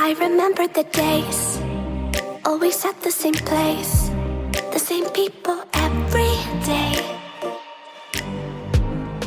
I remember the days, always at the same place, the same people,